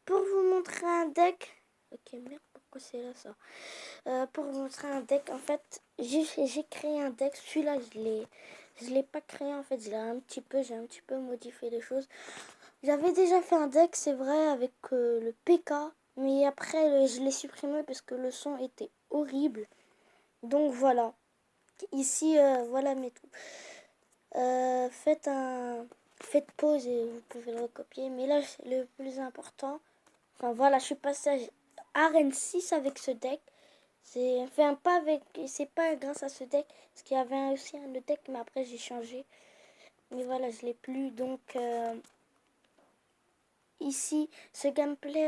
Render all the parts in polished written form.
pour vous montrer un deck. Ok, merde, pourquoi c'est là ça? Pour vous montrer un deck, en fait, j'ai créé un deck. Celui-là, je l'ai pas créé en fait. J'ai un petit peu modifié les choses. J'avais déjà fait un deck, c'est vrai, avec le PK, mais après je l'ai supprimé parce que le son était horrible. Donc voilà. Ici, voilà mes tout. Faites pause et vous pouvez le recopier. Mais là, le plus important. Enfin voilà, je suis passée à Arène 6 avec ce deck. C'est pas grâce à ce deck, parce qu'il y avait aussi un autre deck, mais après j'ai changé. Mais voilà, je l'ai plus. Donc ici, ce gameplay,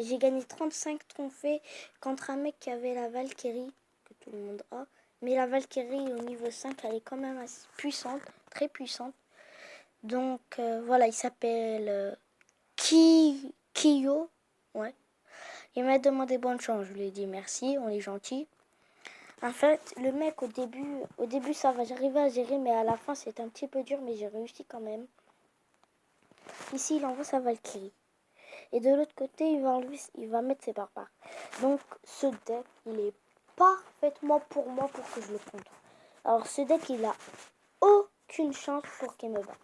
j'ai gagné 35 trophées contre un mec qui avait la Valkyrie, que tout le monde a. Mais la Valkyrie au niveau 5, elle est quand même assez puissante, très puissante. Donc voilà, il s'appelle Kiyo. Ouais. Il m'a demandé bonne chance, je lui ai dit merci, on est gentil. En fait, le mec au début ça va, j'arrivais à gérer, mais à la fin c'était un petit peu dur, mais j'ai réussi quand même. Ici, il envoie sa Valkyrie. Et de l'autre côté, il va mettre ses barbares. Donc, ce deck, il est parfaitement pour moi pour que je le contre. Alors, ce deck, il a aucune chance pour qu'il me bat.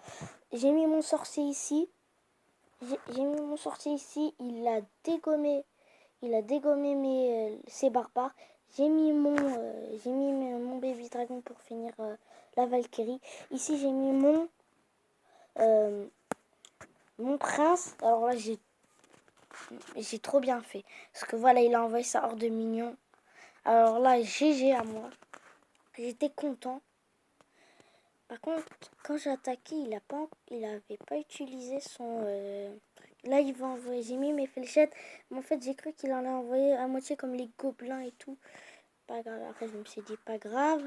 J'ai mis mon sorcier ici. J'ai mis mon sorcier ici. Il a dégommé ses barbares. J'ai mis mon baby dragon pour finir la Valkyrie. Ici, j'ai mis euh, mon prince. Alors là, j'ai trop bien fait. Parce que voilà, il a envoyé sa horde de mignons. Alors là, GG à moi. J'étais content. Par contre, quand j'ai attaqué, il avait pas utilisé son truc. Là, il va envoyer. J'ai mis mes fléchettes. Mais en fait, j'ai cru qu'il en a envoyé à moitié comme les gobelins et tout. Pas grave. Après, je me suis dit, pas grave.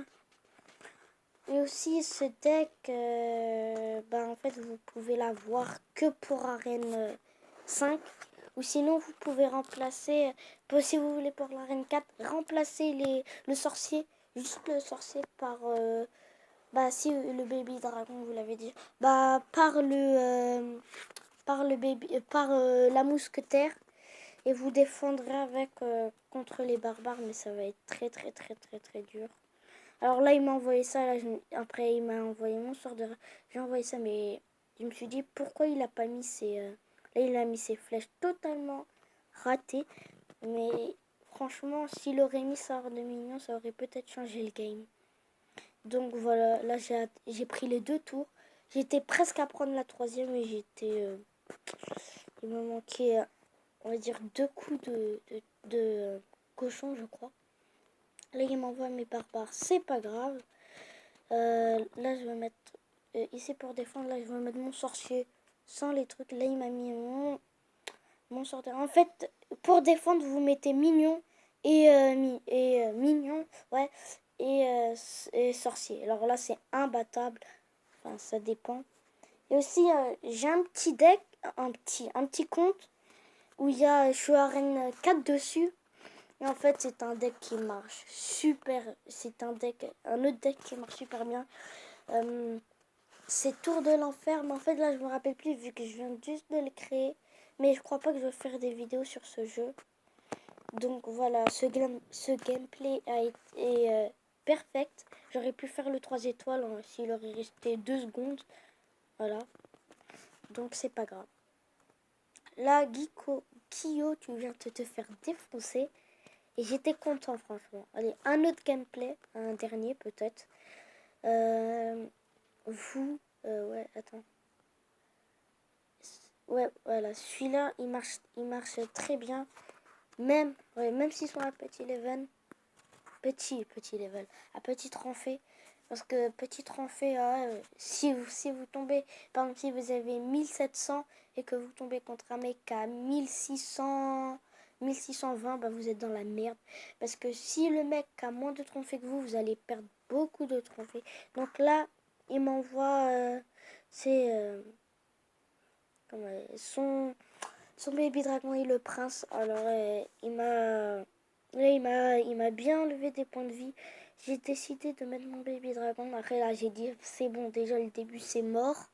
Et aussi, ce deck, en fait, vous pouvez l'avoir que pour Arène 5. Ou sinon, vous pouvez remplacer, si vous voulez pour l'arène 4, remplacer le sorcier, juste le sorcier par, si le baby dragon, vous l'avez dit, par la mousquetaire. Et vous défendrez avec contre les barbares, mais ça va être très très très très très dur. Alors là, il m'a envoyé ça. Là, après, il m'a envoyé mon sort de... J'ai envoyé ça, mais je me suis dit, pourquoi il a pas mis ses... Là, il a mis ses flèches totalement ratées. Mais franchement, s'il aurait mis sa horde de minions, ça aurait peut-être changé le game. Donc voilà, là, j'ai pris les 2 tours. J'étais presque à prendre la 3e, mais il me manquait, on va dire, 2 coups de cochon, je crois. Là, il m'envoie mes barbares. C'est pas grave. Là, je vais mettre ici pour défendre. Là, je vais mettre mon sorcier sans les trucs. Là, il m'a mis mon sorcier. En fait, pour défendre, vous mettez mignon mignon, ouais, et sorcier. Alors là, c'est imbattable. Enfin, ça dépend. Et aussi, j'ai un petit deck, un petit compte où je suis arène 4 dessus. Et en fait, c'est un deck qui marche super. C'est un autre deck qui marche super bien. C'est Tour de l'Enfer, mais en fait là je me rappelle plus vu que je viens juste de le créer. Mais je crois pas que je vais faire des vidéos sur ce jeu. Donc voilà, ce gameplay a été perfect. J'aurais pu faire le 3 étoiles s'il aurait resté 2 secondes. Voilà, donc c'est pas grave. Là, Kyo, tu viens de te faire défoncer. Et j'étais content franchement. Allez, un autre gameplay, un dernier peut-être. Ouais, attends. Ouais, voilà, celui-là, il marche très bien. Même s'ils sont à petit level, petit level, à petit trophée. Parce que petit trophée, si vous tombez, par exemple, si vous avez 1700 et que vous tombez contre un mec à 1620, vous êtes dans la merde. Parce que si le mec a moins de trophées que vous allez perdre beaucoup de trophées. Donc là, il m'envoie son baby dragon et le prince. Alors, il m'a bien enlevé des points de vie. J'ai décidé de mettre mon baby dragon. Après, là, j'ai dit, c'est bon, déjà, le début, c'est mort.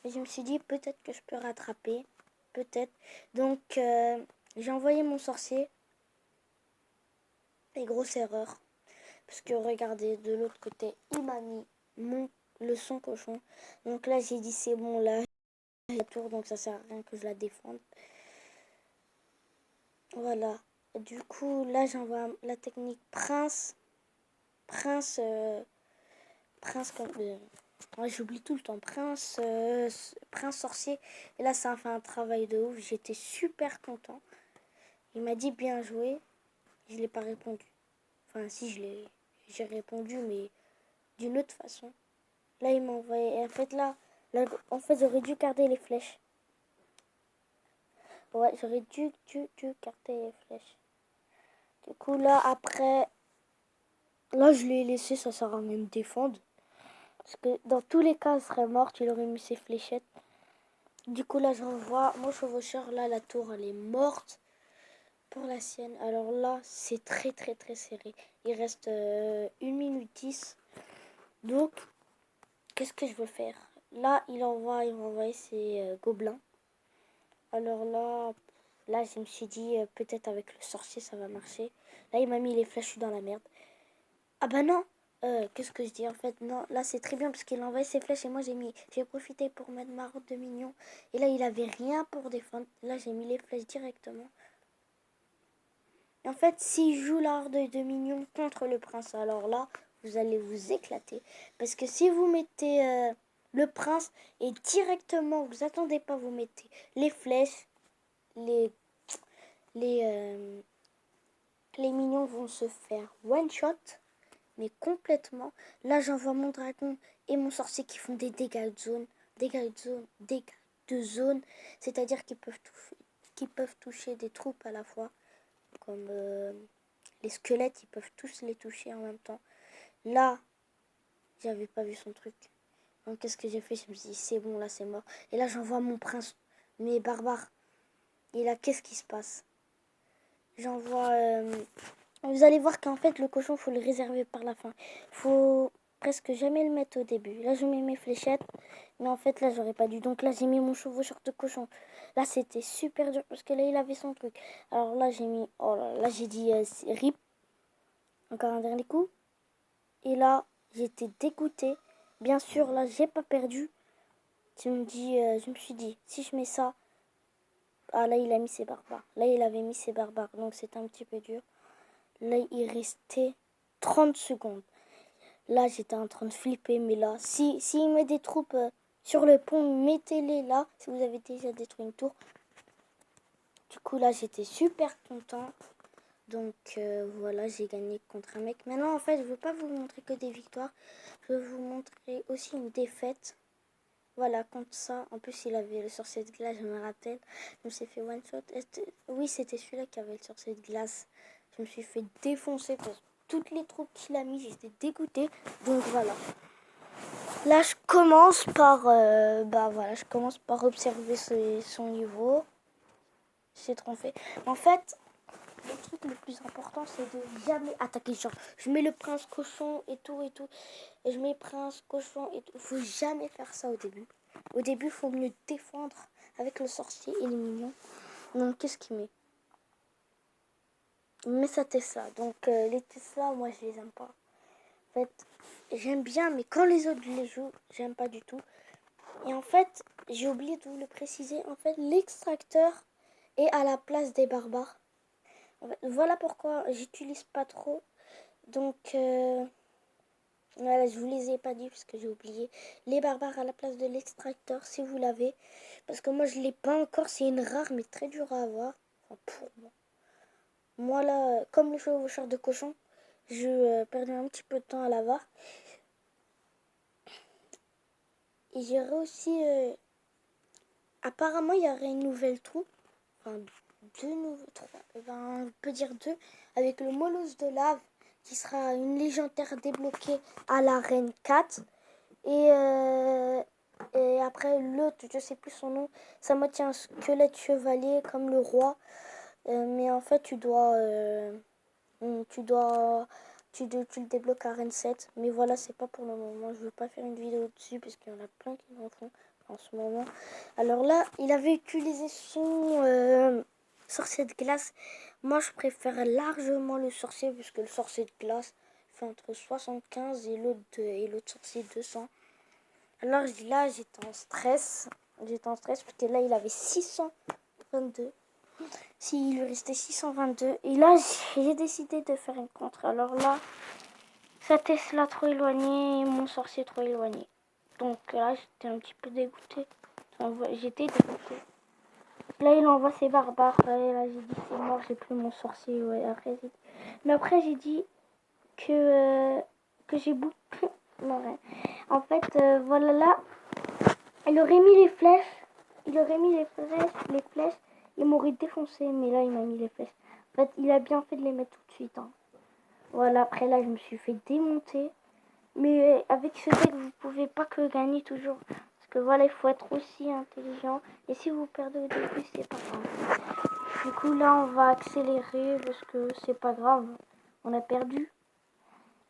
Mais je me suis dit, peut-être que je peux rattraper. peut-être. Donc, j'ai envoyé mon sorcier. Et grosse erreur. Parce que regardez, de l'autre côté, il m'a mis le son cochon. Donc là, j'ai dit, c'est bon, là, la tour, donc ça sert à rien que je la défende. Voilà. Du coup, là, j'envoie la technique prince. Prince comme... ouais, j'oublie tout le temps. Prince sorcier. Et là, ça a fait un travail de ouf. J'étais super content. Il m'a dit bien joué. Je l'ai pas répondu. Enfin, si, j'ai répondu, mais d'une autre façon. Là, il m'a envoyé. En fait, en fait, j'aurais dû garder les flèches. Ouais, j'aurais dû garder les flèches. Du coup, là, après, là, je l'ai laissé, ça sert à rien de défendre. Parce que dans tous les cas, elle serait morte, il aurait mis ses fléchettes. Du coup, là, j'envoie mon chevaucheur. Là, la tour, elle est morte pour la sienne. Alors là, c'est très, très, très serré. Il reste 1 minute 10. Donc, qu'est-ce que je veux faire? Là, il va envoyer ses gobelins. Alors là, je me suis dit, peut-être avec le sorcier, ça va marcher. Là, il m'a mis les flèches, je suis dans la merde. Ah bah non. Qu'est-ce que je dis en fait? Non, là c'est très bien parce qu'il a envoyé ses flèches et moi j'ai profité pour mettre ma route de mignon. Et là il avait rien pour défendre. Là j'ai mis les flèches directement. Et en fait, s'il joue la horde de mignon contre le prince, alors là vous allez vous éclater. Parce que si vous mettez le prince et directement, vous attendez pas, vous mettez les flèches, les, les, les mignons vont se faire one shot. Mais complètement. Là, j'envoie mon dragon et mon sorcier qui font des dégâts de zone. Dégâts de zone. C'est-à-dire qu'ils peuvent toucher des troupes à la fois. Comme les squelettes, ils peuvent tous les toucher en même temps. Là, j'avais pas vu son truc. Donc, qu'est-ce que j'ai fait? Je me suis dit, c'est bon, là, c'est mort. Et là, j'envoie mon prince, mes barbares. Et là, qu'est-ce qui se passe? J'envoie... Vous allez voir qu'en fait, le cochon, faut le réserver par la fin. Faut presque jamais le mettre au début. Là, je mets mes fléchettes. Mais en fait, là, j'aurais pas dû. Donc là, j'ai mis mon chevaucheur de cochon. Là, c'était super dur parce que là, il avait son truc. Alors là, j'ai mis... Oh là, j'ai dit rip. Encore un dernier coup. Et là, j'étais dégoûtée. Bien sûr, là, j'ai pas perdu. Je me suis dit, si je mets ça... Ah, là, il a mis ses barbares. Là, il avait mis ses barbares. Donc, c'est un petit peu dur. Là, il restait 30 secondes. Là, j'étais en train de flipper, mais là, s'il met des troupes sur le pont, mettez-les là, si vous avez déjà détruit une tour. Du coup, là, j'étais super content. Donc, voilà, j'ai gagné contre un mec. Maintenant, en fait, je ne veux pas vous montrer que des victoires. Je veux vous montrer aussi une défaite. Voilà, contre ça. En plus, il avait le sorcier de glace, je me rappelle. Je me suis fait one shot. Oui, c'était celui-là qui avait le sorcier de glace. Je me suis fait défoncer parce que toutes les troupes qu'il a mis, j'étais dégoûtée. Donc voilà. Là, je commence par, je commence par observer son niveau. C'est trompé. En fait, le truc le plus important, c'est de jamais attaquer. Genre, je mets le prince cochon et tout et tout. Et je mets prince cochon et tout. Faut jamais faire ça au début. Au début, il faut mieux défendre avec le sorcier et les mignons. Donc, qu'est-ce qu'il met? Il met sa Tesla. Donc, les Tesla, moi, je les aime pas. En fait, j'aime bien, mais quand les autres les jouent, j'aime pas du tout. Et en fait, j'ai oublié de vous le préciser. En fait, l'extracteur est à la place des barbares. En fait, voilà pourquoi j'utilise pas trop. Donc, voilà, je vous les ai pas dit parce que j'ai oublié. Les barbares à la place de l'extracteur, si vous l'avez. Parce que moi, je l'ai pas encore. C'est une rare, mais très dure à avoir. Enfin, pour moi. Moi, là, comme le chevaucheur de cochon, je perdais un petit peu de temps à l'avoir. Et j'ai réussi... apparemment, il y aurait une nouvelle troupe. Enfin, deux nouveaux trois. On peut dire deux. Avec le molosse de lave, qui sera une légendaire débloquée à l'arène 4. Et après, l'autre, je sais plus son nom, ça me tient un squelette chevalier comme le roi. Mais en fait, tu dois, tu le débloques à Rennes 7. Mais voilà, c'est pas pour le moment. Je veux pas faire une vidéo dessus parce qu'il y en a plein qui en font en ce moment. Alors là, il avait utilisé son sorcier de glace. Moi, je préfère largement le sorcier, puisque le sorcier de glace fait entre 75 et l'autre sorcier 200. Alors là, j'étais en stress. J'étais en stress parce que là, il avait 622. S'il lui restait 622. Et là, j'ai décidé de faire une contre. Alors là, sa Tesla trop éloignée et mon sorcier trop éloigné. Donc là, j'étais un petit peu dégoûtée. J'étais dégoûtée. Là, il envoie ses barbares. Et là, j'ai dit, c'est mort, j'ai plus mon sorcier. Ouais, mais après, j'ai dit que j'ai beaucoup. Non, ouais. En fait, voilà, là, il aurait mis les flèches. Il m'aurait défoncé. Mais là, il m'a mis les flèches. En fait, il a bien fait de les mettre tout de suite. Hein. Voilà, après là, je me suis fait démonter. Mais avec ce deck, vous pouvez pas que gagner toujours. Parce que voilà, il faut être aussi intelligent. Et si vous perdez au début, c'est pas grave. Du coup, là, on va accélérer parce que c'est pas grave. On a perdu.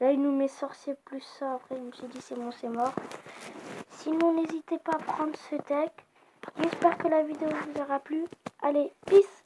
Là, il nous met sorcier plus ça. Après, je me suis dit, c'est bon, c'est mort. Sinon, n'hésitez pas à prendre ce deck. J'espère que la vidéo vous aura plu. Allez, peace!